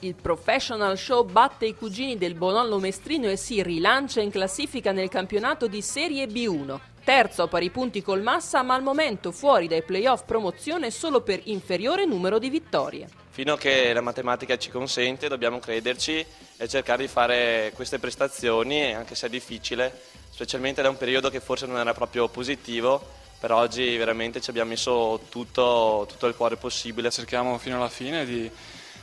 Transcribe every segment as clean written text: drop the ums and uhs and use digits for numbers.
Il Professional Show batte i cugini del Bonollo Mestrino e si rilancia in classifica nel campionato di Serie B1. Terzo a pari punti col Massa, ma al momento fuori dai playoff promozione solo per inferiore numero di vittorie. Fino a che la matematica ci consente dobbiamo crederci e cercare di fare queste prestazioni, anche se è difficile, specialmente da un periodo che forse non era proprio positivo. Per oggi veramente ci abbiamo messo tutto il cuore possibile. Cerchiamo fino alla fine di,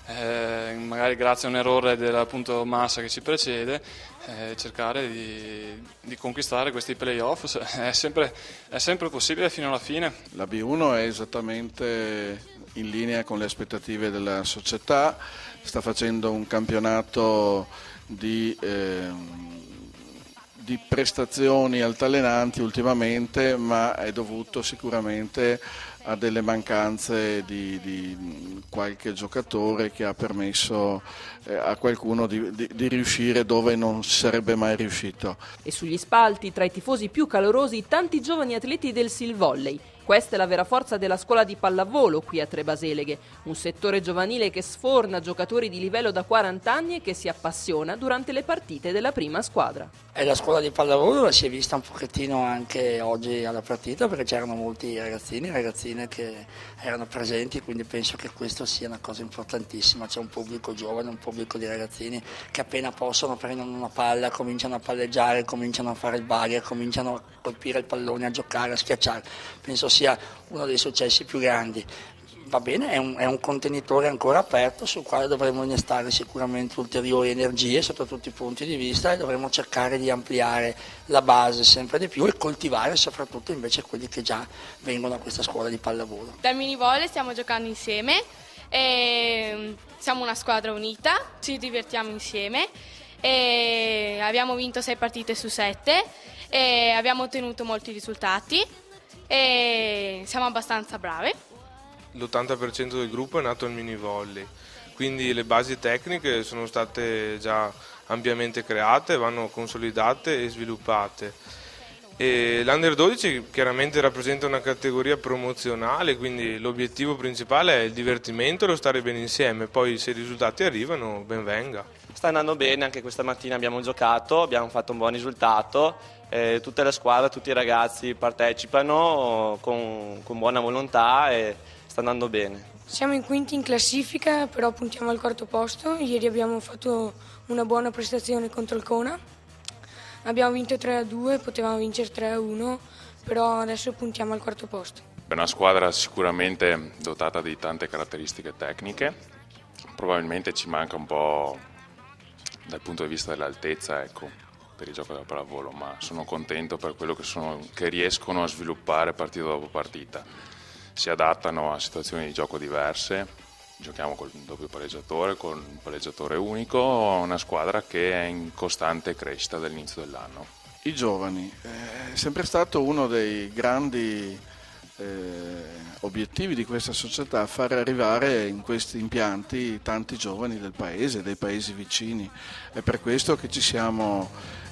magari grazie a un errore dell'appunto Massa che ci precede, cercare di conquistare questi playoff. È sempre possibile fino alla fine. La B1 è esattamente in linea con le aspettative della società, sta facendo un campionato di prestazioni altalenanti ultimamente, ma è dovuto sicuramente a delle mancanze di qualche giocatore che ha permesso a qualcuno di riuscire dove non sarebbe mai riuscito. E sugli spalti, tra i tifosi più calorosi, tanti giovani atleti del Silvolley. Questa è la vera forza della scuola di pallavolo qui a Trebaseleghe, un settore giovanile che sforna giocatori di livello da 40 anni e che si appassiona durante le partite della prima squadra. E la scuola di pallavolo la si è vista un pochettino anche oggi alla partita, perché c'erano molti ragazzini e ragazzine che erano presenti, quindi penso che questo sia una cosa importantissima. C'è un pubblico giovane, un pubblico di ragazzini che appena possono prendono una palla, cominciano a palleggiare, cominciano a fare il bagger, cominciano a colpire il pallone, a giocare, a schiacciare. Penso sia uno dei successi più grandi. Va bene, è un contenitore ancora aperto sul quale dovremo innestare sicuramente ulteriori energie sotto tutti i punti di vista e dovremo cercare di ampliare la base sempre di più e coltivare soprattutto invece quelli che già vengono a questa scuola di pallavolo. Dal minivolley stiamo giocando insieme, e siamo una squadra unita, ci divertiamo insieme e abbiamo vinto 6 partite su 7 e abbiamo ottenuto molti risultati e siamo abbastanza brave. L'80% del gruppo è nato al mini volley, quindi le basi tecniche sono state già ampiamente create, vanno consolidate e sviluppate. E l'Under 12 chiaramente rappresenta una categoria promozionale, quindi l'obiettivo principale è il divertimento e lo stare bene insieme, poi se i risultati arrivano ben venga. Sta andando bene, anche questa mattina abbiamo giocato, abbiamo fatto un buon risultato, tutta la squadra, tutti i ragazzi partecipano con buona volontà e sta andando bene. Siamo in quinti in classifica, però puntiamo al quarto posto. Ieri abbiamo fatto una buona prestazione contro il Cona. Abbiamo vinto 3-2, potevamo vincere 3-1, però adesso puntiamo al quarto posto. È una squadra sicuramente dotata di tante caratteristiche tecniche, probabilmente ci manca un po' dal punto di vista dell'altezza, ecco, per il gioco della pallavolo, ma sono contento per quello che riescono a sviluppare partita dopo partita. Si adattano a situazioni di gioco diverse, giochiamo col doppio palleggiatore, con un palleggiatore unico, una squadra che è in costante crescita dall'inizio dell'anno. I giovani, è sempre stato uno dei grandi obiettivi di questa società, fare arrivare in questi impianti tanti giovani del paese, dei paesi vicini. È per questo che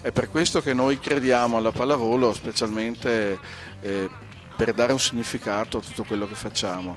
è per questo che noi crediamo alla pallavolo, specialmente per dare un significato a tutto quello che facciamo.